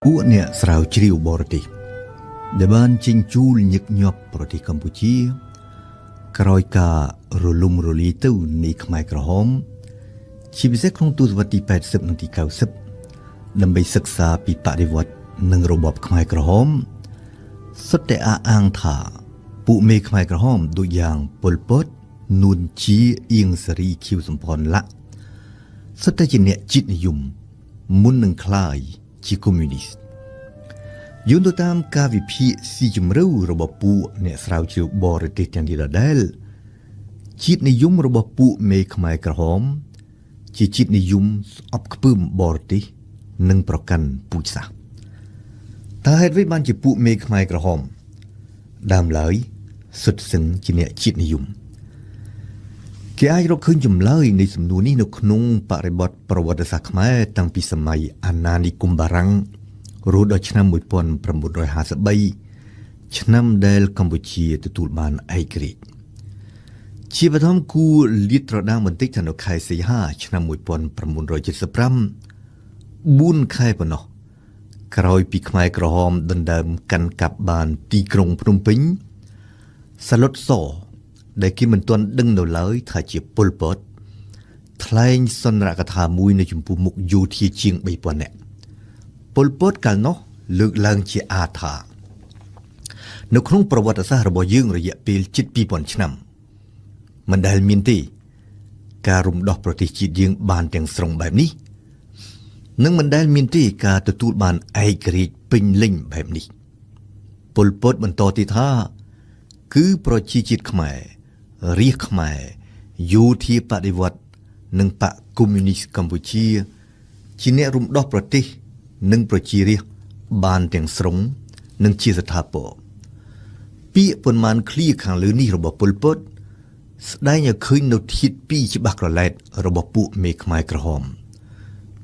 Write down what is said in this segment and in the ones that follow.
ពួកអ្នកស្រាវជ្រាវបរទេសដែលបានចេញជួលញឹកញាប់ប្រទេសកម្ពុជាក្រោយការរលំរលាយទៅនៃខ្មែរក្រហមជាពិសេសក្នុងទសវត្សរ៍ទី80និងទី90ដើម្បីសិក្សាពីបដិវត្តន៍និងរបបខ្មែរក្រហមសុទ្ធតែអះអាងថាពួកមេខ្មែរក្រហមដូចយ៉ាងប៉ុល ពត នួន ជា អៀង សារី ខៀវ សំផន លក្ខសុទ្ធតែជាអ្នកជាតិនិយមមុននឹងក្លាយជាកុម្មុយនីសយោងទៅតាមការវិភាគស៊ីជម្រៅរបស់ពួកអ្នកស្រាវជ្រាវបរទេសទាំងនេះដដែលជាតិនិយមរបស់ពួកមេខ្មែរក្រហមជាជាតិនិយមស្អប់ខ្ពើមបរទេសនិងប្រកាន់ពូជសាសន៍តើហេតុអ្វីបានជាពួកមេខ្មែរក្រហមដើមឡើយសុទ្ធសឹងជាអ្នកជាតិនិយមគេអាចរកឃើញចម្លើយនៃសំណួរនេះនៅក្នុងបរិបទប្រវត្តិសាស្ត្រខ្មែរតាំងពីសម័យអាណានិគមបារាំងរហូតដល់ឆ្នាំ1953ឆ្នាំដែលកម្ពុជាទទួលបានឯករាជ្យជាបឋមគួរលាតត្រដាងបន្តិចថានៅខែសីហាឆ្នាំ1975 4 ខែប៉ុណ្ណោះក្រោយពីខ្មែរក្រហមដណ្ដើមកាន់កាប់បានទីក្រុងភ្នំពេញសាឡុតសដែលគេមិនទាន់ដឹងនៅឡើយថាជាប៉ុល ពត ថ្លែងសន្ទរកថាមួយនៅចំពោះមុខយោធាជាង 3000 នាក់ប៉ុល ពត កាលនោះលើកឡើងជាអាថានៅក្នុងប្រវត្តិសាស្ត្ររបស់យើងរយៈពេលជិត 2000 ឆ្នាំមិនដែលមានទេការរំដោះប្រទេសជាតិយើងបានទាំងស្រុងបែបនេះនិងមិនដែលមានទេការទទួលបានឯករាជ្យពេញលេញបែបនេះប៉ុល ពត បន្តទៀតថាគឺប្រជាជាតិខ្មែររាស្ត្រខ្មែរយោធាបដិវត្តន៍និងបកកុម្មុយនីសកម្ពុជាជាអ្នករំដោះប្រទេសនិងប្រជារាស្ត្របានទាំងស្រុងនិងជាស្ថាពរពាក្យប៉ុន្មានឃ្លាខាងលើនេះរបស់ប៉ុល ពត ស្ដែងឲ្យឃើញនៅធាតុពីរច្បាស់ក្រឡែតរបស់ពួកមេខ្មែរក្រហម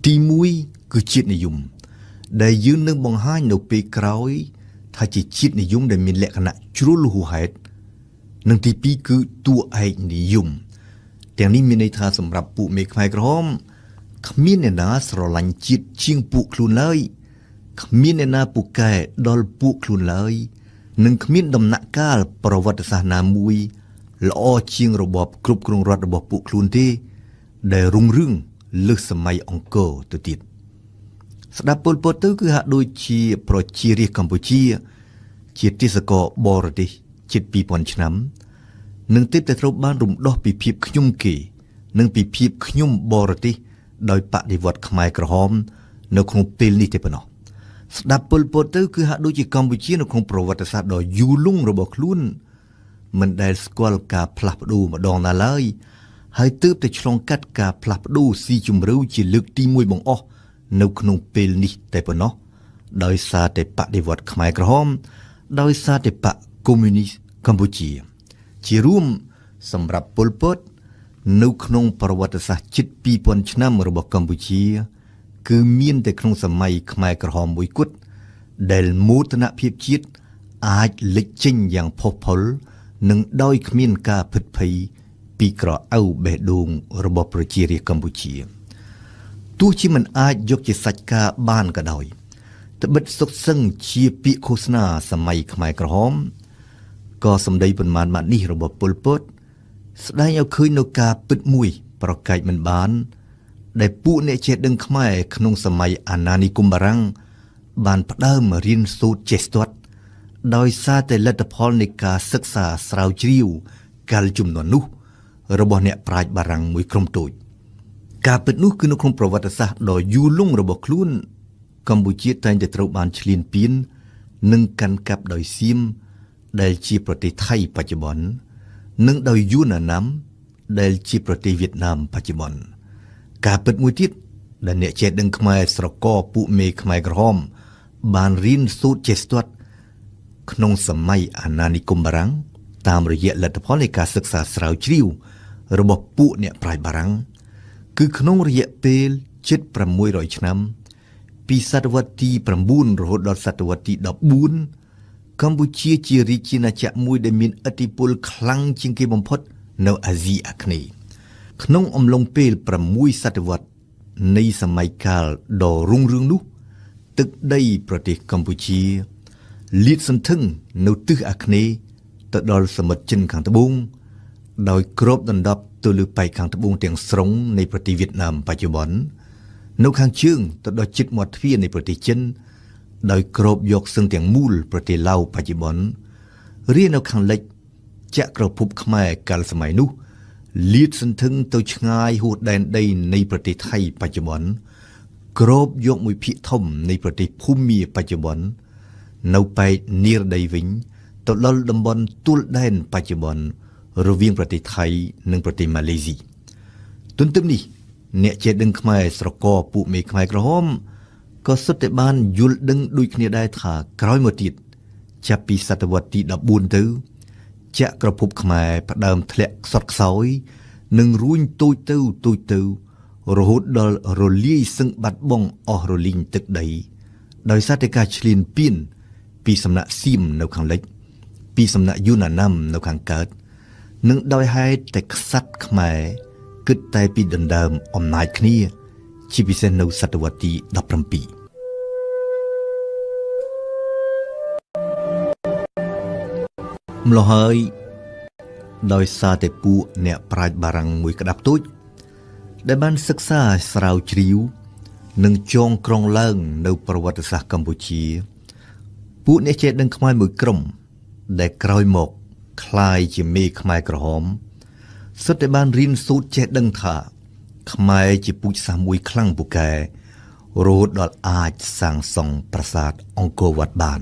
ទី1គឺជាតិនិយមដែលយើងនឹងបង្ហាញនៅពេលក្រោយថាជាជាតិនិយមដែលមានលក្ខណៈជ្រុលហួសហេតុនិងទី2គឺតួឯកនិយមទាំងនេះមានន័យថាសម្រាប់ពួកមេខ្មែរក្រហមគ្មានអ្នកណាស្រឡាញ់ជាតិជាងពួកខ្លួនឡើយគ្មានអ្នកណាពូកែដល់ពួកខ្លួនឡើយនិងគ្មានដំណាក់កាលប្រវត្តិសាស្ត្រណាមួយល្អជាងរបបគ្រប់គ្រងរដ្ឋរបស់ពួកខ្លួនទេដែលរុងរឿងលើសសម័យអង្គរទៅទៀតស្ដាប់ប៉ុល ពត ទៅគឺហាក់ដូចជាប្រជារាស្ត្រកម្ពុជាជាទេសករបរទេសជិត 2000 ឆ្នាំនឹងទើបតែត្រូវបានរំដោះពីភាពខ្ញុំគេនិងពីភាពខ្ញុំបរទេសដោយបដិវត្តន៍ខ្មែរក្រហមនៅក្នុងពេលនេះទេប៉ុណ្ណោះស្ដាប់ប៉ុល ពត ទៅគឺហាក់ដូចជាកម្ពុជានៅក្នុងប្រវត្តិសាស្ត្រដ៏យូរលង់របស់ខ្លួនមិនដែលស្គាល់ការផ្លាស់ប្ដូរម្ដងណាឡើយហើយទើបតែឆ្លងកាត់ការផ្លាស់ប្ដូរស៊ីជម្រៅជាលើកទី1បង្អស់នៅក្នុងពេលនេះតែប៉ុណ្ណោះដោយសារតែបដិវត្តន៍ខ្មែរក្រហមដោយសារតែបកកុម្មុយនីសកម្ពុជាជារួមសម្រាប់ប៉ុល ពត នៅក្នុងប្រវត្តិសាស្ត្រជិត 2000 ឆ្នាំរបស់កម្ពុជាគឺមានតែក្នុងសម័យខ្មែរក្រហមមួយគត់ដែលមោទនភាពជាតិអាចលេចចេញយ៉ាងផុសផុលនិងដោយគ្មានការភិតភ័យពីក្រអៅបេះដូងរបស់ប្រជារាស្ត្រកម្ពុជាទោះជាមិនអាចយកជាសាច់ការបានក៏ដោយត្បិតសុទ្ធសឹងជាពាក្យឃោសនាសម័យខ្មែរក្រហមក៏សម្ដីប៉ុន្មានម៉ាត់នេះរបស់ប៉ុល ពត ស្ដែងឲ្យឃើញនៅការពិតមួយប្រកែកមិនបានដែលពួកអ្នកចេះដឹងខ្មែរក្នុងសម័យអាណានិគមបារាំងបានផ្ដើមរៀនសូត្រចេះស្ទាត់ដោយសារតែលទ្ធផលនៃការសិក្សាស្រាវជ្រាវកាលជំនាន់នោះរបស់អ្នកប្រាជ្ញបារាំងមួយក្រុមតូចការពិតនោះគឺនៅក្នុងប្រវត្តិសាស្ត្រដ៏យូរលង់របស់ខ្លួនកម្ពុជាតែងតែត្រូវបានឈ្លានពាននិងកាន់កាប់ដោយសៀមដែលជាប្រទេសថៃបច្ចុប្បន្ននិងដោយយួនណាណាំដែលជាប្រទេសវៀតណាមបច្ចុប្បន្នការពិតមួយទៀតដែលអ្នកចេះដឹងខ្មែរស្រកពួកមេខ្មែរក្រហមបានរៀនសូត្រចេះស្ទាត់ក្នុងសម័យអាណានិគមបារាំងតាមរយៈលទ្ធផលនៃការសិក្សាស្រាវជ្រាវរបស់ពួកអ្នកប្រាជ្ញបារាំងគឺក្នុងរយៈពេលជិត600ឆ្នាំពីសតវត្សទី9រហូតដល់សតវត្សទី14កម្ពុជាជារាជាណាចក្រមួយដែលមានឥទ្ធិពលខ្លាំងជាងគេបំផុតនៅអាស៊ីអាគ្នេយ៍ក្នុងអំឡុងពេល6សតវត្សនៃសម័យកាលដ៏រុងរឿងនោះ ទឹកដីប្រទេសកម្ពុជាលាតសន្ធឹងនៅទិសអាគ្នេយ៍ទៅដល់សមុទ្រចិនខាងត្បូងដោយគ្របដណ្ដប់ទៅលើប៉ែកខាងត្បូងទាំងស្រុងនៃប្រទេសវៀតណាមបច្ចុប្បន្ននៅខាងជើងទៅដល់ជិតមាត់ទ្វារនៃប្រទេសចិនដោយគ្របយកសឹងទាំងមូលប្រទេសឡាវបច្ចុប្បន្នរៀននៅខាងលិចចក្រភពខ្មែរកាលសម័យនោះលាតសន្ធឹងទៅឆ្ងាយហួសដែនដីនៃប្រទេសថៃបច្ចុប្បន្នគ្របយកមួយភាគធំនៃប្រទេសភូមាបច្ចុប្បន្ននៅប៉ែកនិរដីវិញទៅដល់តំបន់ទួលដែនបច្ចុប្បន្នរវាងប្រទេសថៃនិងប្រទេសម៉ាឡេស៊ីទន្ទឹមនេះអ្នកចេះដឹងខ្មែរស្រកពួកមេខ្មែរក្រហមក៏សុទ្ធតែបានយល់ដឹងដូចគ្នាដែរថាក្រោយមកទៀតចាប់ពីសតវត្សទី14ទៅចក្រភពខ្មែរផ្ដើមធ្លាក់ខ្សត់ខ្សោយនិងរួញទូចទៅរហូតដល់រលាយសឹងបាត់បង់អស់រលីងទឹកដីដោយសារតែការឈ្លានពានពីសំណាក់សៀមនៅខាងលិចពីសំណាក់យូណាណាំនៅខាងកើតនិងដោយហេតុតែក្សត្រខ្មែរគិតតែពីដណ្ដើមអំណាចគ្នាជាពិសេសនៅសតវត្សទី17ម្ល៉េះហើយដោយសារតែពួកអ្នកប្រាជ្ញបារាំងមួយក្តាប់ទូចដែលបានសិក្សាស្រាវជ្រាវនិងចងក្រងឡើងនៅប្រវត្តិសាស្ត្រកម្ពុជាពួកអ្នកចេះដឹងខ្មែរមួយក្រុមដែលក្រោយមកคล้ายជាមេខ្មែរក្រហមសុទ្ធតែបានរៀនសូត្រចេះដឹងថាខ្មែរជាពូជសាសន៍មួយខ្លាំងពូកែរហូតដល់អាចសាងសង់ប្រាសាទអង្គរវត្តបាន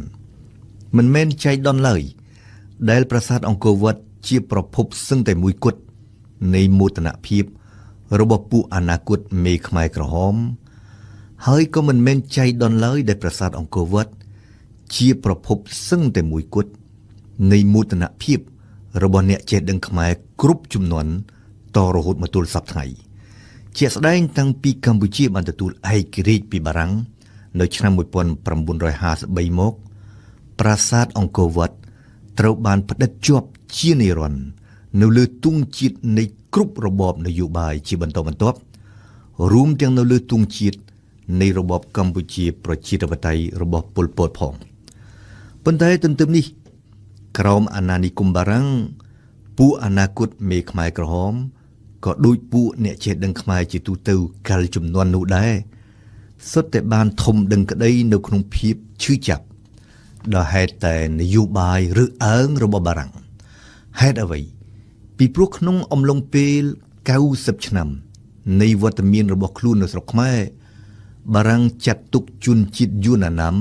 មិនមែនចៃដន្យឡើយដែលប្រាសាទអង្គរវត្តជាប្រភពសឹងតែមួយគត់នៃមោទនភាពរបស់ពួកអនាគតមេខ្មែរក្រហមហើយក៏មិនមែនចៃដន្យឡើយដែលប្រាសាទអង្គរវត្តជាប្រភពសឹងតែមួយគត់នៃមោទនភាពរបស់អ្នកចេះដឹងខ្មែរគ្រប់ជំនាន់តរហូតមកទល់សព្វថ្ងៃជាស្ដែងតាំងពីកម្ពុជាបានទទួលឯករាជ្យពីបារាំងនៅឆ្នាំ1953មកប្រាសាទអង្គរវត្តត្រូវបានផ្ដិតជាប់ជានិរន្តរ៍នៅលើទង់ជាតិនៃគ្រប់របបនយោបាយជាបន្តបន្ទាប់រួមទាំងនៅលើទង់ជាតិនៃរបបកម្ពុជាប្រជាធិបតេយ្យរបស់ប៉ុល ពតផងប៉ុន្តែទន្ទឹមនេះក្រោមអាណានិគមបារាំងពួកអនាគតមេខ្មែរក្រហមក៏ដូចពួកអ្នកចេះដឹងខ្មែរជាទូទៅកាលជំនាន់នោះដែរសុទ្ធតែបានធំដឹងក្តីនៅក្នុងភាពឈឺចាប់ដោយហេតុតែនយោបាយឬអើងរបស់បារាំងហេតុអ្វីពីព្រោះក្នុងអំឡុងពេល90ឆ្នាំនៃវត្តមានរបស់ខ្លួននៅស្រុកខ្មែរបារាំងចាត់ទុកជនជាតិយួនណាំ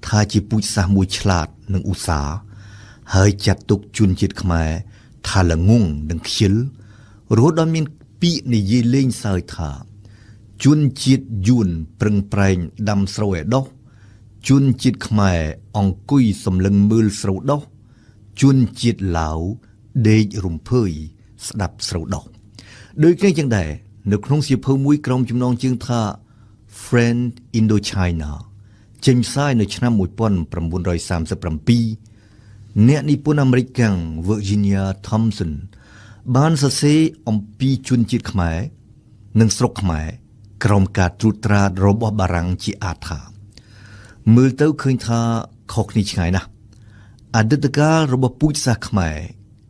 ថាជាពូជសាសន៍មួយឆ្លាតនិងឧស្សាហ៍ហើយចាត់ទុកជនជាតិខ្មែរថាល្ងង់និងខ្ជិលរហូតដល់មានពាក្យនិយាយលេងសើចថាជនជាតិយួនប្រឹងប្រែងដាំស្រូវឲ្យដុះជនជាតិខ្មែរអង្គុយសម្លឹងមើលស្រូវដុះជនជាតិឡាវដេករំភើយស្ដាប់ស្រូវដុះដូចគ្នាចឹងដែរនៅក្នុងសៀវភៅមួយក្រុមចំណងជើងថា Friend Indochina ចេញផ្សាយនៅឆ្នាំ1937អ្នកនិពន្ធអាមេរិកកាំង Virginia Thompson បានសរសេរអំពីជនជាតិខ្មែរនិងស្រុកខ្មែរក្រោមការត្រួតត្រារបស់បារាំងជាអាថាមើលទៅឃើញថាខុសគ្នាឆ្ងាយណាស់អតីតកាលរបស់ពូជសាសន៍ខ្មែរ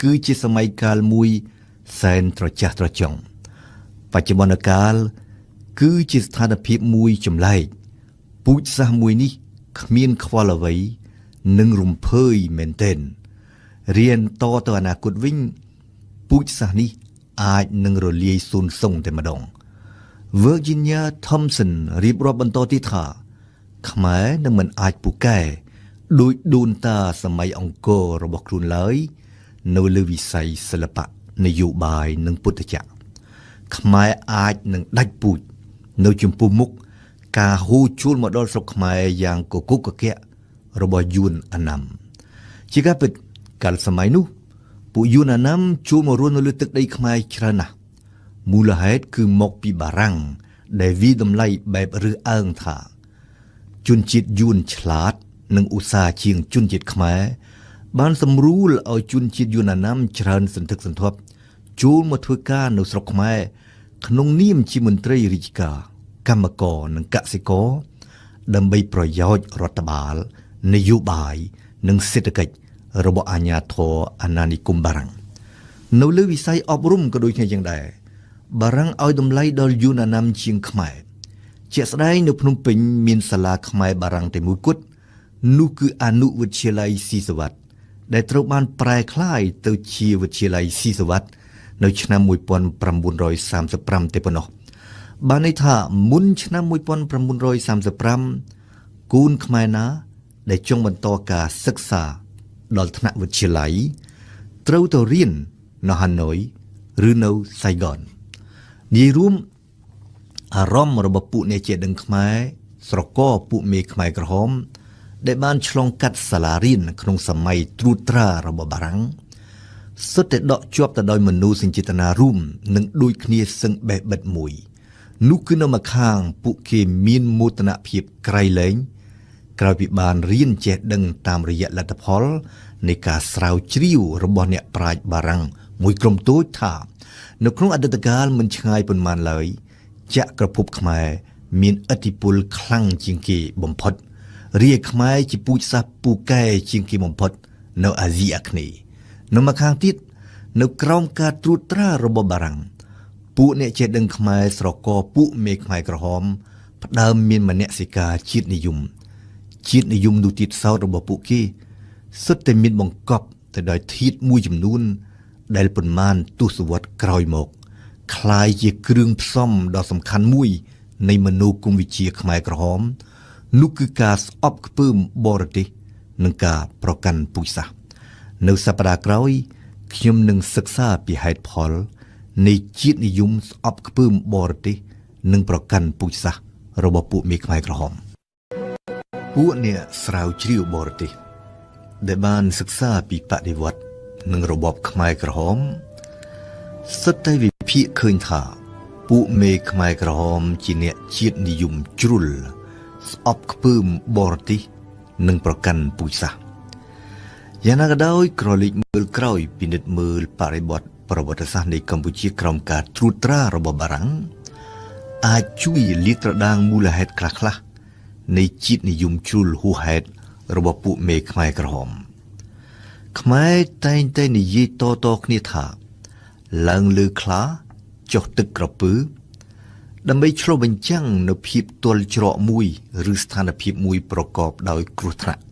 គឺជាសម័យកាលមួយសែនត្រចះត្រចង់បច្ចុប្បន្នកាលគឺជាស្ថានភាពមួយចម្លែកពូជសាសន៍មួយនេះគ្មានខ្វល់អ្វីនិងរំភើយមែនទែនរៀនតទៅអនាគតវិញពូជសាសន៍នេះអាចនឹងរលាយសូន្យសូន្យតែម្ដង Virginia Thompson រៀបរាប់បន្តទៀតថាខ្មែរនឹងមិនអាចពូកែដោយដូនតាសម័យអង្គររបស់ខ្លួនឡើយនៅលើវិស័យសិល្បៈនយោបាយនិងពុទ្ធចក្រខ្មែរអាចនឹងដាច់ពូជនៅចំពោះមុខការហូរជួលមកដល់ស្រុកខ្មែរយ៉ាងកគុកកកៈរបស់យួនអាណាំជាការពិតកាលសម័យនោះពួកយួនអាណាំជួលមករស់នៅលើទឹកដីខ្មែរច្រើនណាស់មូលហេតុគឺមកពីបារាំងដែលវិតម្លៃបែបរើសអើងថាជនជាតិយួនឆ្លាតនិងឧស្សាហ៍ជាងជនជាតិខ្មែរបានសម្រួលឲ្យជនជាតិយួនអាណាំច្រើនសន្ធឹកសន្ធាប់ចូលមកធ្វើការនៅស្រុកខ្មែរក្នុងនាមជាមន្ត្រីរាជការកម្មករនិងកសិករ ដើម្បីប្រយោជន៍រដ្ឋបាលនយោបាយនិងសេដ្ឋកិច្ចរបស់អាជ្ញាធរអាណានិគមបារាំងនៅលើវិស័យអប់រំក៏ដូចគ្នាយ៉ាងដែរបារាំងឲ្យតម្លៃដល់យួនអាណាំជាងខ្មែរជាក់ស្ដែងនៅភ្នំពេញមានសាលាខ្មែរបារាំងតែមួយគត់នោះគឺអនុវិទ្យាល័យស៊ីសវត្តដែលត្រូវបានប្រែក្លាយទៅជាវិទ្យាល័យស៊ីសវត្តនៅឆ្នាំ1935ទេប៉ុណ្ណោះបានន័យថាមុនឆ្នាំ1935គូនខ្មែរណាដែលចង់បន្តការសិក្សាដល់ថ្នាក់វិទ្យាល័យត្រូវទៅរៀននៅហាណូយឬនៅសៃហ្គននិយាយរួមអារម្មណ៍របស់ពួកអ្នកជាដឹងខ្មែរស្រកពួកមេខ្មែរក្រហមដែលបានឆ្លងកាត់សាលារៀនក្នុងសម័យត្រួតត្រារបស់បារាំងសុទ្ធតែដកជាប់ទៅដោយមនោសញ្ចេតនារួមនិងដូចគ្នាសឹងបេះបិទមួយនោះគឺនៅម្ខាងពួកគេមានមោទនភាពក្រៃលែងក្រោយពីបានរៀនចេះដឹងតាមរយៈលទ្ធផលនៃការស្រាវជ្រាវរបស់អ្នកប្រាជ្ញបារាំងមួយក្រុមតូចថានៅក្នុងអតីតកាលមិនឆ្ងាយប៉ុន្មានឡើយចក្រភពខ្មែរមានឥទ្ធិពលខ្លាំងជាងគេបំផុតរាជខ្មែរជាពូជសាសន៍ពូកែជាងគេបំផុតនៅអាស៊ីអាគ្នេយ៍នៅម្ខាងទៀតនៅក្រោមការត្រួតត្រារបស់បារាំងពួកអ្នកចេះដឹងខ្មែរស្រកពួកមេខ្មែរក្រហមផ្ដើមមានមនសិការជាតិនិយមនោះទៀតសោតរបស់ពួកគេសុទ្ធតែមានបង្កប់ទៅដោយធាតុមួយចំនួនដែលប៉ុន្មានទសវត្សរ៍ក្រោយមកคล้ายជាគ្រឿងផ្សំដ៏សំខាន់មួយនៃមនោគមវិជ្ជាខ្មែរក្រហមនោះគឺការស្អប់ខ្ពើមបរទេសនិងការប្រកាន់ពូជសាសន៍នៅសប្តាហ៍ក្រោយខ្ញុំនឹងសិក្សាពីហេតុផលនៃជាតិនិយមស្អប់ខ្ពើមបរទេសនិងប្រកាន់ពូជសាសន៍របស់ពួកមេខ្មែរក្រហមពួកអ្នកស្រាវជ្រាវបរទេសដែលបានសិក្សាពីបដិវត្តន៍និងរបបខ្មែរក្រហមសុទ្ធតែវិភាគឃើញថាពួកមេខ្មែរក្រហមជាអ្នកជាតិនិយមជ្រុលស្អប់ខ្ពើមបរទេសនិងប្រកាន់ពូជសាសន៍យ៉ាងណាក៏ដោយក្រឡេកមើលក្រោយពិនិត្យមើលបរិបទប្រវត្តិសាស្ត្រនៃកម្ពុជាក្រោមការត្រួតត្រារបស់បារាំងអាចជួយលាតត្រដាងមូលហេតុខ្លះៗនៃជាតិនិយមជ្រុលហួសហេតុរបស់ពួកមេខ្មែរក្រហមខ្មែរតែងតែនិយាយតគ្នាថាឡើងលើខ្លាចុះទឹកក្រពើដើម្បីឆ្លុះបញ្ចាំងនៅភាពទល់ច្រកមួយឬស្ថានភាពមួយប្រកបដោយគ្រោះថ្នាក់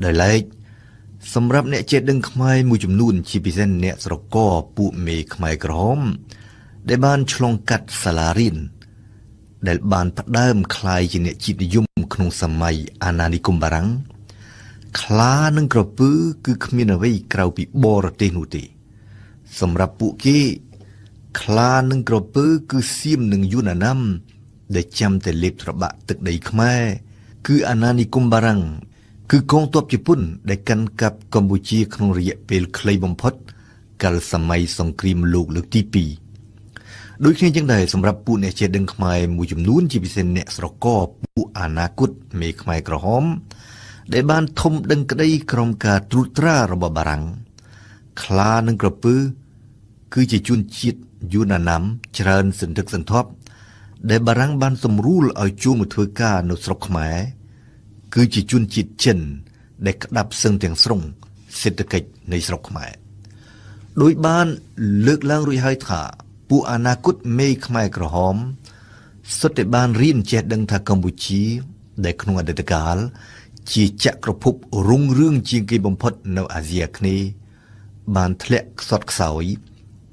ដោយឡែកសម្រាប់អ្នកចេះដឹងខ្មែរមួយចំនួនជាពិសេសអ្នកស្រកពួកមេខ្មែរក្រហមដែលបានឆ្លងកាត់សាលារៀនដែលបានផ្ដើមคล้ายជាអ្នកជាតិនិយមក្នុងសម័យអាណានិគមបារាំងខ្លានិងក្រពើគឺគ្មានអ្វីក្រៅពីបរទេសនោះទេសម្រាប់ពួកគេខ្លានិងក្រពើគឺសៀមនឹងយួនអាណាំដែលចាំតែលេបត្របាក់ទឹកដីខ្មែរគឺអាណានិគមបារាំងគឺកងទ័ពជប៉ុនដែលកាន់កាប់កម្ពុជាក្នុងរយៈពេលខ្លីបំផុតកាលសម័យសង្គ្រាមលោកលើកទី2ដូចគ្នាចឹងដែរសម្រាប់ពួកអ្នកចេះដឹងខ្មែរមួយចំនួនជាពិសេសអ្នកស្រកពួកអនាគតមេខ្មែរក្រហមដែលបានធំដឹងក្តីក្រោមការត្រួតត្រារបស់បារាំងខ្លានិងក្រពើគឺជាជនជាតិយួនអាណាំច្រើនសន្ធឹកសន្ធាប់ដែលបារាំងបានសម្រួលឲ្យជួលមកធ្វើការនៅស្រុកខ្មែរគឺជាជនជាតិចិនដែលក្តាប់សឹងទាំងស្រុងសេដ្ឋកិច្ចនៃស្រុកខ្មែរដោយបានលើកឡើងរួចហើយថាពួកអនាគតមេខ្មែរក្រហមសុទ្ធតែបានរៀនចេះដឹងថាកម្ពុជាដែលក្នុងអតីតកាលជាចក្រភពរុងរឿងជាងគេបំផុតនៅអាស៊ីអាគ្នេយ៍បានធ្លាក់ខ្សត់ខ្សោយ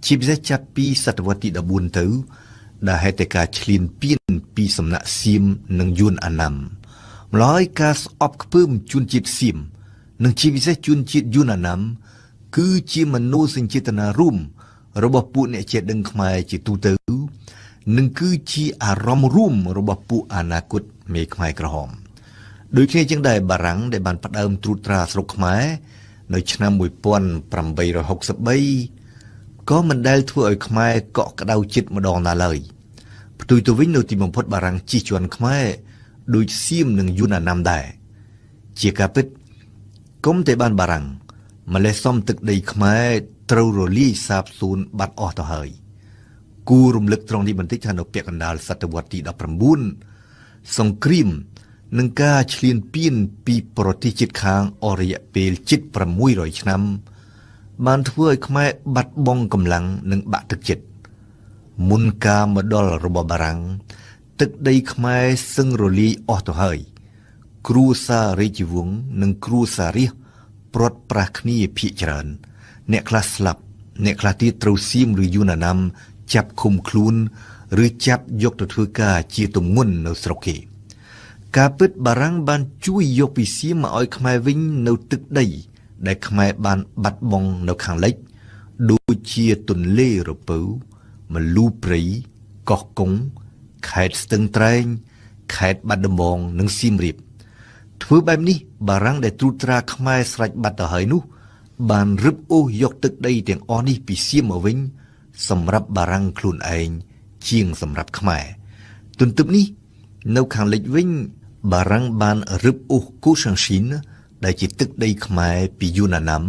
ជាពិសេសចាប់ពីសតវត្សទី14ទៅដែលហេតុតែការឈ្លានពានពីសំណាក់សៀមនិងយួនអាណាំម្ល៉េះការស្អប់ខ្ពើមជនជាតិសៀមនិងជាពិសេសជនជាតិយួនអាណាំគឺជាមនោសញ្ចេតនារួមរបស់ពួកអ្នកចេះដឹងខ្មែរជាទូទៅនិងគឺជាអារម្មណ៍រួមរបស់ពួកអនាគតមេខ្មែរក្រហមដូចគ្នាចឹងដែរបារាំងដែលបានផ្ដើមត្រួតត្រាស្រុកខ្មែរនៅឆ្នាំ1863ក៏មិនដែលធ្វើឲ្យខ្មែរកក់ក្ដៅចិត្តម្ដងណាឡើយផ្ទុយទៅវិញនៅទីបំផុតបារាំងជិះជាន់ខ្មែរដូចសៀមនិងយួនអាណាំដែរជាការពិតគុំតែបានបារាំងម្លេះសំទឹកដីខ្មែរត្រូវរលាយសាបសូន្យបាត់អស់ទៅហើយគួររំលឹកត្រង់នេះបន្តិចថានៅពាក់កណ្ដាលសតវត្សទី19សង្គ្រាម នឹងការឈ្លានពានពីប្រទេសជិតខាងអស់រយៈពេលជិត600ឆ្នាំបានធ្វើឲ្យខ្មែរបាត់បង់កម្លាំងនិងបាក់ទឹកចិត្តមុនការមកដល់របស់បារាំងទឹកដីខ្មែរសឹងរលាយអស់ទៅហើយគ្រួសាររាជវង្សនិងគ្រួសាររាស្ត្រព្រាត់ប្រាសគ្នាភាគច្រើនអ្នកខ្លះស្លាប់អ្នកខ្លះទៀតត្រូវសៀមឬយួនណាំចាប់ឃុំខ្លួនឬចាប់យកទៅធ្វើការជាទម្ងន់នៅស្រុកគេការពិតបារាំងបានជួយយកពីសៀមមកឲ្យខ្មែរវិញនៅទឹកដីដែលខ្មែរបានបាត់បង់នៅខាងលិចដូចជាទន្លេរពៅមលូព្រៃកោះកុងខេត្តស្ទឹងត្រែងខេត្តបាត់ដំបងនិងសៀមរាបធ្វើបែបនេះបារាំងដែលត្រួតត្រាខ្មែរស្រេចបាត់ទៅហើយនោះបានរឹបអូសយកទឹកដីទាំងអស់នេះពីសៀមមកវិញសម្រាប់បារាំងខ្លួនឯងជាងសម្រាប់ខ្មែរទន្ទឹមនេះនៅខាងលិចវិញបារាំងបានរឹបអូសកូសាំងស៊ីនដែលជាទឹកដីខ្មែរពីយូណាណាំ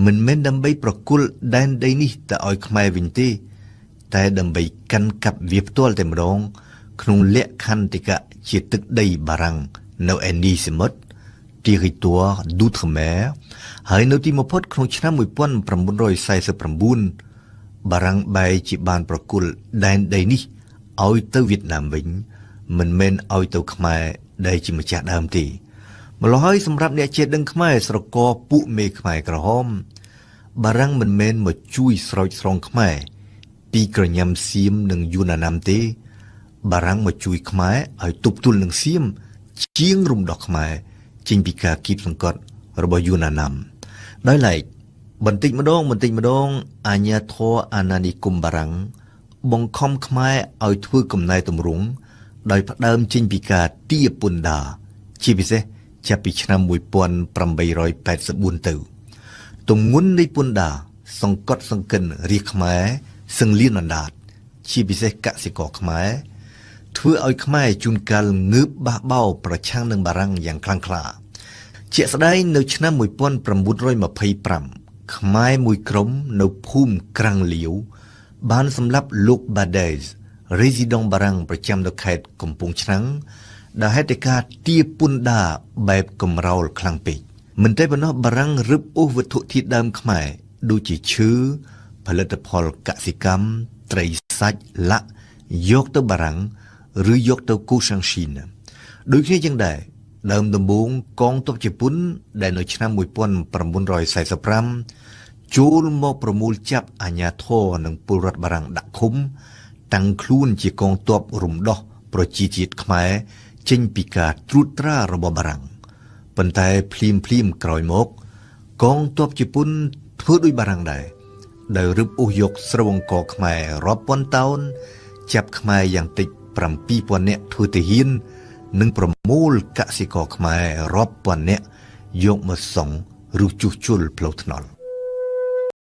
មិនមែនដើម្បីប្រគល់ដែនដីនេះទៅឲ្យខ្មែរវិញទេតែដើម្បីកាន់កាប់វាផ្ទាល់តែម្ដងក្នុងលក្ខន្តិកៈជាទឹកដីបារាំងនៅអេនីសមុទ្រទីរីតួឌូត្រមែហើយនៅទីបំផុតក្នុងឆ្នាំ1949បារាំងបែរជាបានប្រគល់ដែនដីនេះឲ្យទៅវៀតណាមវិញមិនមែនឲ្យទៅខ្មែរដែលជាម្ចាស់ដើមទេម្ល៉េះហើយសម្រាប់អ្នកជាដឹងខ្មែរស្រកពួកមេខ្មែរក្រហមបារាំងមិនមែនមកជួយស្រោចស្រង់ខ្មែរពីក្រញ៉ាំសៀមនិងយួនណាំទេបារាំងមកជួយខ្មែរឲ្យទប់ទល់នឹងសៀមជាងរំដោះខ្មែរចេញពីការគៀបសង្កត់របស់យួនណាំដោយឡែកបន្តិចម្ដងអាញាធរអាណានិគមបារាំងបង្ខំខ្មែរឲ្យធ្វើកំណែទម្រង់ដោយផ្ដើមចេញពីការទារពន្ធដារជាពិសេសចាប់ពីឆ្នាំ1884ទៅទម្ងន់នៃពន្ធដារសង្កត់សង្កិនរាជខ្មែរសឹងលៀនអណ្ដាតជាពិសេសកសិករខ្មែរធ្វើឲ្យខ្មែរជួនកាលងើបបះបោប្រឆាំងនឹងបារាំងយ៉ាងខ្លាំងក្លាជាក់ស្ដែងនៅឆ្នាំ1925ខ្មែរមួយក្រុមនៅភូមិក្រាំងលាវបានសម្លាប់លោកបាដេសរេស៊ីដង់បារាំងប្រចាំនៅខេត្តកំពង់ឆ្នាំងដែលហេតុតែការទារពន្ធដារបែបកំរោលខ្លាំងពេកមិនតែប៉ុណ្ណោះបារាំងរឹបអូសវត្ថុធាតុដើមខ្មែរដូចជាឈើផលិតផលកសិកម្មត្រីសាច់លាក់យកទៅបារាំងឬយកទៅកូសាំងស៊ីនដូចគ្នាយ៉ាងដែរដើមដំបូងកងទ័ពជប៉ុនដែលនៅឆ្នាំ1945ចូលមកប្រមូលចាប់អាជ្ញាធរនិងពលរដ្ឋបារាំងដាក់ឃុំតាំងខ្លួនជាកងទ័ពរំដោះប្រជាជាតិខ្មែរចេញពីការត្រួតត្រារបស់បារាំងប៉ុន្តែភ្លាមក្រោយមកកងទ័ពជប៉ុនធ្វើដូចបារាំងដែរដែលរឹបអូសយកស្រូវអង្គរខ្មែររាប់ពាន់តោនចាប់ខ្មែរយ៉ាងតិច7,000 នាក់ធ្វើទាហាននិងប្រមូលកសិករខ្មែររាប់ពាន់នាក់យកមកសង់ឬជួសជុលផ្លូវថ្នល់